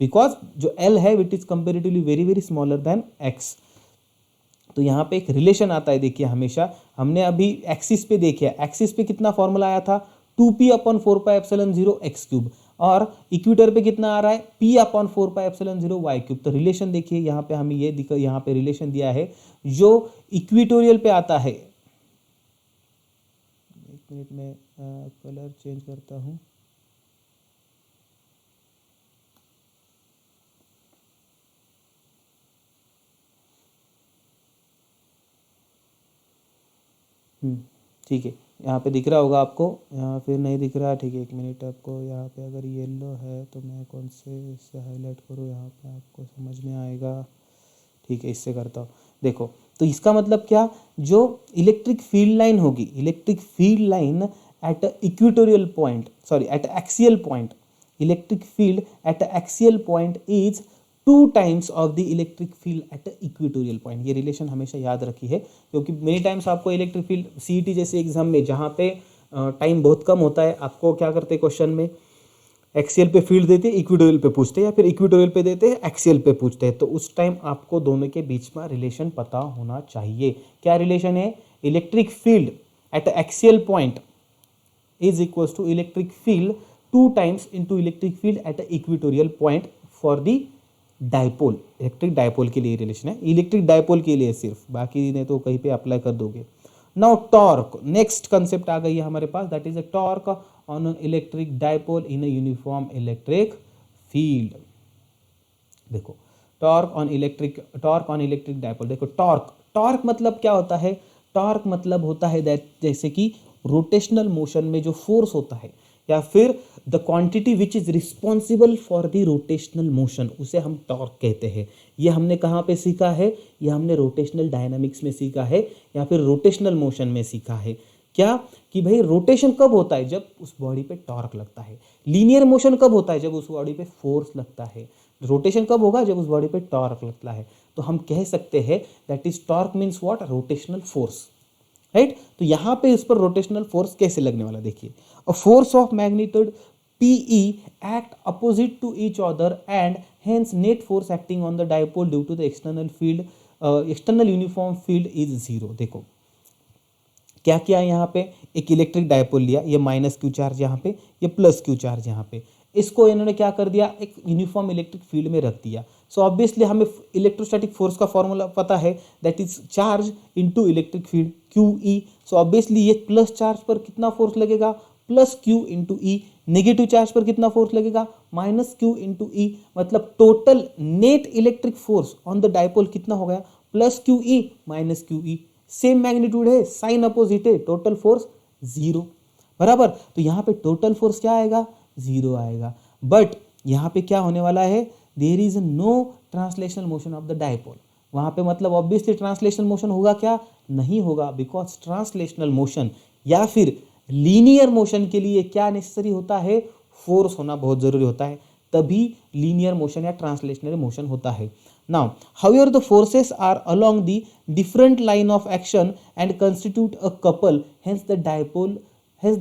बिकॉज जो L है विट is comparatively very very smaller than x। तो यहाँ पे एक रिलेशन आता है, देखिए हमेशा हमने अभी एक्सिस पे देखिए, एक्सिस पे कितना फॉर्मूला आया था 2p अपॉन 4πε0 x क्यूब, और इक्वेटर पे कितना आ रहा है p अपॉन 4πε0 y क्यूब। तो रिलेशन देखिए यहाँ पे हमें ये दिखा, यहाँ पे रिलेशन दिया है जो इक्वेटोरियल पे आता है। एक मिनट में कलर चेंज करता हूँ। ठीक है, यहाँ पे दिख रहा होगा आपको, यहाँ फिर नहीं दिख रहा, ठीक है एक मिनट, आपको यहाँ पे अगर येलो है तो मैं कौन से इससे हाईलाइट करूँ, यहाँ पे आपको समझ में आएगा। ठीक है, इससे करता हूँ। देखो तो इसका मतलब क्या, जो इलेक्ट्रिक फील्ड लाइन होगी, electric field line at equatorial point, sorry eight axial point, electric field at axial point is 2 times of the electric field at equatorial point. ये रिलेशन हमेशा याद रखी है, क्योंकि मेनी टाइम्स आपको इलेक्ट्रिक फील्ड सीईटी जैसे exam में जहाँ पे टाइम बहुत कम होता है, आपको क्या करते हैं क्वेश्चन में एक्सियल पे फील्ड देते हैं, इक्वेटोरियल पे पूछते हैं, या फिर इक्वेटोरियल पे देते हैं एक्सियल पे पूछते हैं, तो उस टाइम आपको दोनों के बीच में रिलेशन पता होना चाहिए। क्या रिलेशन है, electric field at axial point is equals to electric field 2 times into electric field at equatorial point for the dipole. Electric dipole के लिए रिलेशन है, इलेक्ट्रिक डायपोल के लिए सिर्फ, बाकी ने तो कहीं पे अप्लाई कर दोगे। नाउ टॉर्क, नेक्स्ट कंसेप्ट आ गई है हमारे पास, that is a torque on an electric dipole in a uniform electric field. देखो टॉर्क ऑन इलेक्ट्रिक डायपोल, देखो टॉर्क मतलब क्या होता है, टॉर्क मतलब होता है दैट जैसे कि रोटेशनल मोशन में जो फोर्स होता है, या फिर the quantity which is responsible for the rotational motion, उसे हम टॉर्क कहते हैं। ये हमने कहाँ पे सीखा है, ये हमने रोटेशनल डायनामिक्स में सीखा है, या फिर रोटेशनल मोशन में सीखा है। क्या कि भाई रोटेशन कब होता है, जब उस बॉडी पे टॉर्क लगता है। लीनियर मोशन कब होता है, जब उस बॉडी पे फोर्स लगता है। रोटेशन कब होगा, जब उस बॉडी पे टॉर्क लगता है। तो हम कह सकते हैं that is torque means what, rotational force, right. तो यहाँ पे इस पर रोटेशनल फोर्स कैसे लगने वाला, देखिए a force of magnitude PE act opposite to each other and hence net force acting on the dipole due to the external uniform field is 0। देखो क्या किया यहाँ पे, एक इलेक्ट्रिक डायपोल लिया, ये माइनस क्यू चार्ज यहाँ पे, ये प्लस क्यू चार्ज यहाँ पे, इसको इन्होंने क्या कर दिया, एक यूनिफॉर्म इलेक्ट्रिक फील्ड में रख दिया। सो ऑब्वियसली हमें इलेक्ट्रोस्टैटिक फोर्स का फॉर्मूला पता है, that is charge into electric field QE। So obviously ये प्लस चार्ज पर कितना फोर्स लगेगा, प्लस क्यू इंटू ई, नेगेटिव चार्ज पर कितना फोर्स लगेगा, माइनस क्यू इंटू ई, मतलब total net electric force on the dipole कितना हो गया, plus Q E minus Q E, same magnitude है, साइन अपोजिट है, टोटल फोर्स जीरो, बराबर। तो यहां पे टोटल फोर्स क्या आएगा, जीरो आएगा। बट यहां पे क्या होने वाला है, there is no translational motion of the dipole, वहां पे मतलब ऑब्वियसली ट्रांसलेशनल मोशन होगा क्या, नहीं होगा, बिकॉज ट्रांसलेशनल मोशन या फिर लीनियर मोशन के लिए क्या नेसेसरी होता है, फोर्स होना बहुत जरूरी होता है, तभी लीनियर मोशन या ट्रांसलेशनल मोशन होता है। Now however the forces are along the different line of action and constitute a couple, hence the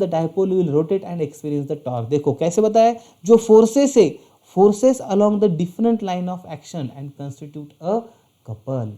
dipole will rotate and experience the torque. देखो कैसे बताया, जो फोर्सेस है, forces along the different line of action and constitute a couple,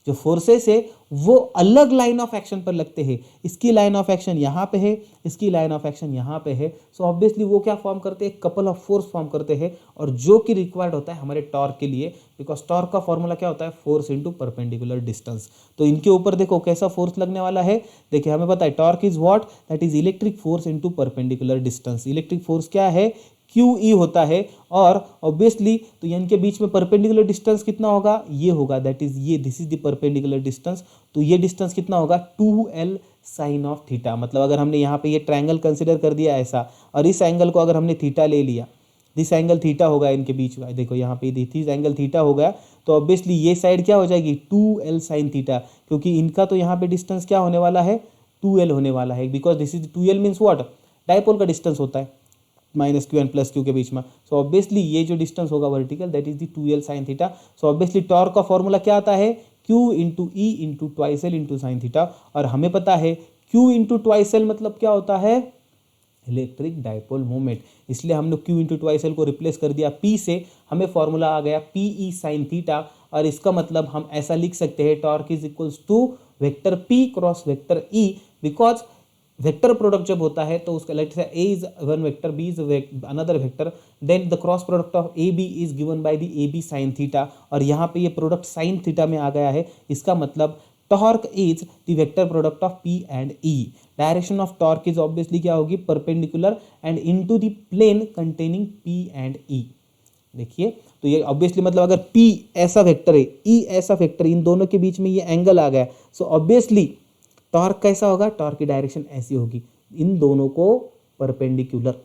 जो forces है वो अलग line of action पर लगते हैं, इसकी लाइन ऑफ एक्शन यहाँ पे है, इसकी लाइन ऑफ एक्शन यहाँ पे है, सो ऑब्वियसली वो क्या फॉर्म करते हैं, कपल ऑफ फोर्स फॉर्म करते हैं, और जो कि रिक्वायर्ड होता है हमारे टॉर्क के लिए, बिकॉज टॉर्क का फॉर्मूला क्या होता है, फोर्स इंटू परपेंडिकुलर डिस्टेंस। तो इनके ऊपर देखो कैसा फोर्स लगने वाला है, देखिए हमें पता है torque is what, that is electric force into perpendicular distance. Electric force क्या है, क्यू ई होता है, और ऑब्वियसली तो इनके बीच में परपेंडिकुलर डिस्टेंस कितना होगा, ये होगा, दैट इज ये, this is the perpendicular distance, तो ये डिस्टेंस कितना होगा, 2l साइन ऑफ थीटा। मतलब अगर हमने यहाँ पे ये ट्रायंगल कंसिडर कर दिया ऐसा, और इस एंगल को अगर हमने थीटा ले लिया, दिस एंगल थीटा होगा इनके बीच में, देखो यहाँ पे दिस एंगल थीटा हो गया, तो ऑब्वियसली ये साइड क्या हो जाएगी, 2l साइन थीटा, क्योंकि इनका तो यहाँ पे डिस्टेंस क्या होने वाला है, 2l होने वाला है, because this is 2l means what, dipole का डिस्टेंस होता है minus Q and plus Q के बीच में, सो ऑब्वियसली ये जो डिस्टेंस होगा vertical, that is the 2l sine theta. So obviously torque का फॉर्मूला क्या आता है, q into E into twice L into sine theta, और हमें पता है q इंटू ट्वाइस एल मतलब क्या होता है, इलेक्ट्रिक डायपोल मोमेंट, इसलिए हम लोग q इंटू ट्वाइस एल को रिप्लेस कर दिया p से, हमें फॉर्मूला आ गया p e साइन थीटा, और इसका मतलब हम ऐसा लिख सकते हैं torque is equals to vector p cross vector e, because vector product जब होता है तो उसका let say a is one vector, b is another vector, then the cross product of a b is given by the a b sine theta, और यहाँ पे ये product sine theta में आ गया है, इसका मतलब torque is the vector product of p and e। Direction of torque is obviously क्या होगी, perpendicular and into the plane containing p and e। देखिए तो ये ऑब्वियसली मतलब अगर p ऐसा वेक्टर है, e ऐसा वेक्टर, इन दोनों के बीच में ये एंगल आ गया, सो ऑब्वियसली टॉर्क कैसा होगा, टॉर्क की डायरेक्शन ऐसी होगी, इन दोनों को परपेंडिकुलर।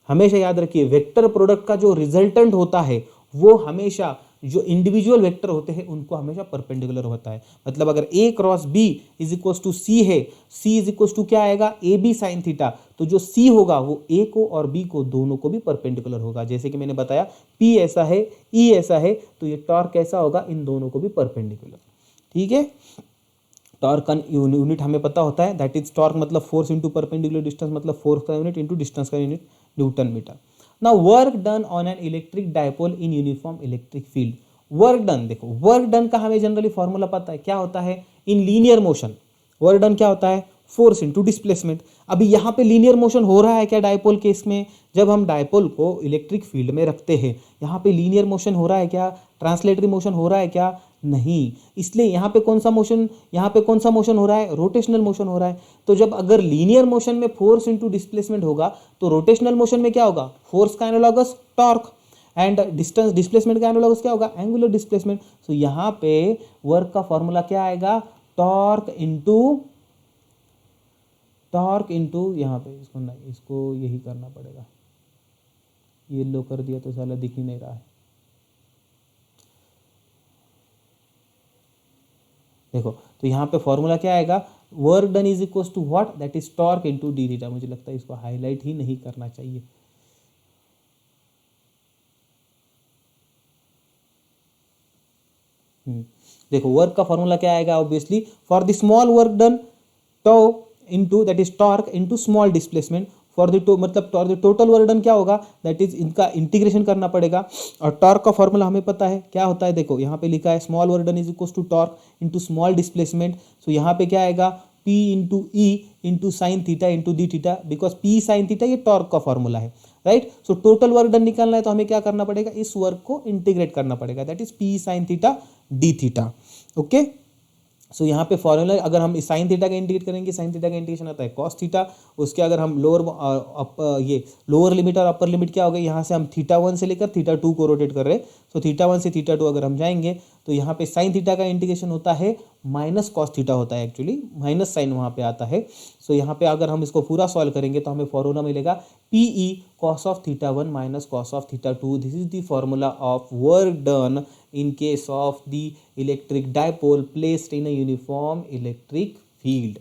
हमेशा याद रखिए वेक्टर प्रोडक्ट का जो रिजल्टेंट होता है वो हमेशा जो इंडिविजुअल वेक्टर होते हैं उनको हमेशा परपेंडिकुलर होता है। मतलब अगर a cross b is equal to c है, c इज इक्वल टू क्या आएगा, ए बी साइन थीटा, तो जो c होगा वो a को और b को दोनों को भी परपेंडिकुलर होगा। जैसे कि मैंने बताया p ऐसा है, e ऐसा है, तो ये टॉर्क कैसा होगा, इन दोनों को भी परपेंडिकुलर। ठीक है, टॉर्क का यूनिट हमें पता होता है, दैट इज टॉर्क मतलब फोर्स इंटू परपेंडिकुलर डिस्टेंस, मतलब फोर्स का यूनिट इंटू डिस्टेंस का unit newton metre. Now work done on an electric dipole in uniform electric field. Work done, देखो वर्क डन का हमें जनरली फॉर्मूला पता है, क्या होता है, in linear motion work done क्या होता है, फोर्स इंटू डिस्प्लेसमेंट। अभी यहाँ पे लीनियर मोशन हो रहा है क्या डायपोल केस में, जब हम डायपोल को इलेक्ट्रिक फील्ड में रखते हैं यहाँ पे लीनियर मोशन हो रहा है क्या, ट्रांसलेटरी मोशन हो रहा है क्या, नहीं, इसलिए यहाँ पे कौन सा मोशन हो रहा है, रोटेशनल मोशन हो रहा है। तो जब अगर लीनियर मोशन में फोर्स इंटू डिस्प्लेसमेंट होगा तो रोटेशनल मोशन में क्या होगा, फोर्स का analogous torque, and distance displacement का एनालॉगस क्या होगा, एंगुलर डिस्प्लेसमेंट। सो यहाँ पे वर्क का फॉर्मूला क्या आएगा, टॉर्क इंटू यहाँ पे इसको नहीं, इसको यही करना पड़ेगा, ये लो कर दिया तो साला दिख ही नहीं रहा है। देखो तो यहाँ पे फॉर्मूला क्या आएगा, work done is equal to what, that is torque into D theta. मुझे लगता है इसको हाईलाइट ही नहीं करना चाहिए। देखो वर्क का फॉर्मूला क्या आएगा, obviously for the small work done to into that is torque into small displacement, for the मतलब टोटल वर्क डन क्या होगा, दैट इज इनका इंटीग्रेशन करना पड़ेगा। और टॉर्क का फॉर्मूला हमें पता है क्या होता है, देखो यहाँ पे लिखा है small work done is equal to torque into small displacement. So यहाँ पे क्या आएगा, P into E into sine theta into D theta, because P sine theta ये टॉर्क का फॉर्मूला है, right. So total work done निकालना है तो हमें क्या करना पड़ेगा, इस वर्क को इंटीग्रेट करना पड़ेगा, that is P sine theta D theta. Okay, so यहाँ पे फॉर्मूला अगर हम साइन थीटा का इंडिकेट करेंगे, साइन थीटा का इंडिकेशन आता है कॉस थीटा। उसके अगर हम ये लोअर लिमिट और अपर लिमिट क्या हो गई, यहाँ से हम θ1 से लेकर θ2 को रोटेट कर रहे हैं। सो θ1 से θ2 अगर हम जाएंगे तो यहाँ पे साइन थीटा का इंडिकेशन होता है माइनस कॉस थीटा होता है, एक्चुअली माइनस साइन वहाँ पे आता है। सो यहाँ पे अगर हम इसको पूरा सॉल्व करेंगे तो हमें फॉर्मूला मिलेगा PE cos of θ1 minus cos of θ2। This is the formula of work done in case of the electric dipole placed in a uniform electric field।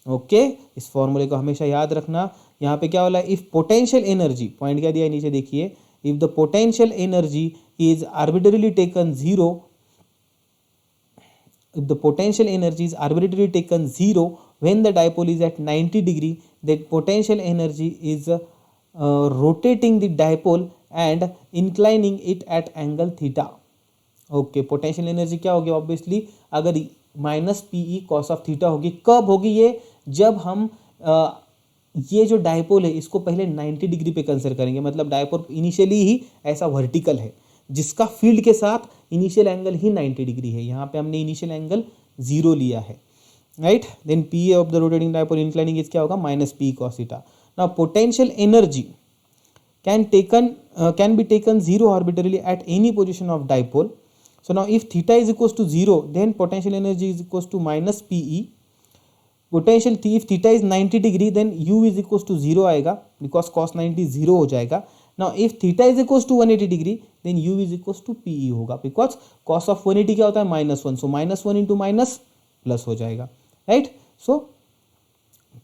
Okay, इस फॉर्मूले को हमेशा याद रखना। यहाँ पे क्या बोला, इफ पोटेंशियल एनर्जी, पॉइंट क्या दिया है नीचे देखिए, if the potential energy is arbitrarily taken zero, if the potential energy is arbitrarily taken zero when the dipole is at 90 degree, that potential energy is rotating the dipole and inclining it at angle theta। Okay, potential energy क्या होगी, obviously अगर minus PE cos of theta होगी। कब होगी ये, जब हम ये जो डायपोल है इसको पहले 90 डिग्री पे कंसिडर करेंगे, मतलब डायपोल इनिशियली ही ऐसा वर्टिकल है जिसका फील्ड के साथ इनिशियल एंगल ही 90 डिग्री है। यहाँ पे हमने इनिशियल एंगल 0 लिया है, right. Then p of the rotating dipole inclining is क्या होगा, minus p cos theta. Now potential energy can be taken zero arbitrarily at any position of dipole। So now if theta is equals to 0, then potential energy is equals to minus PE। Potential if theta is 90 degree, then U is equals to 0 आएगा, because cos 90 0 हो जाएगा। Now if theta is equals to 180 degree, then U is equals to PE होगा, because cos of 180 क्या होता है, -1। So -1 into minus plus हो जाएगा, right. सो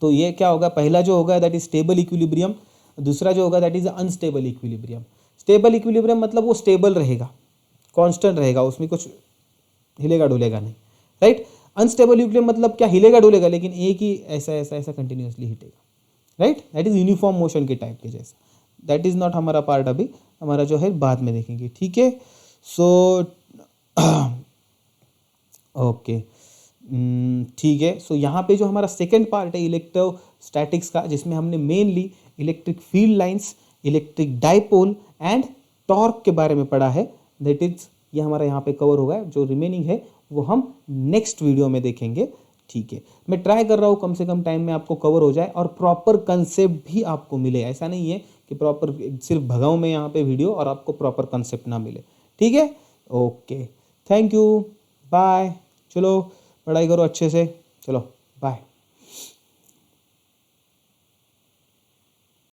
तो ये क्या होगा, पहला जो होगा दैट इज स्टेबल इक्विलिब्रियम, दूसरा जो होगा that is unstable equilibrium. Stable equilibrium मतलब वो स्टेबल रहेगा, कांस्टेंट रहेगा, उसमें कुछ हिलेगा डुलेगा नहीं, राइट। अनस्टेबल इक्विलिब्रियम मतलब क्या, हिलेगा डुलेगा लेकिन एक ही ऐसा ऐसा ऐसा कंटिन्यूअसली हिलेगा, right. That is uniform motion के टाइप के जैसा। दैट इज नॉट हमारा पार्ट, अभी हमारा जो है बाद में देखेंगे, ठीक है। सो ओके, ठीक है। सो यहाँ पे जो हमारा सेकेंड पार्ट है इलेक्ट्रोस्टैटिक्स का, जिसमें हमने mainly electric field lines, electric dipole and torque के बारे में पढ़ा है। दैट इज ये हमारा यहाँ पे कवर होगा, जो रिमेनिंग है वो हम नेक्स्ट वीडियो में देखेंगे, ठीक है। मैं ट्राई कर रहा हूँ कम से कम टाइम में आपको कवर हो जाए और प्रॉपर कंसेप्ट भी आपको मिले। ऐसा नहीं है कि प्रॉपर सिर्फ भगाऊँ मैं यहाँ पे वीडियो और आपको प्रॉपर कंसेप्ट ना मिले, ठीक है। Okay, thank you, bye. चलो पढ़ाई करो अच्छे से, चलो बाय।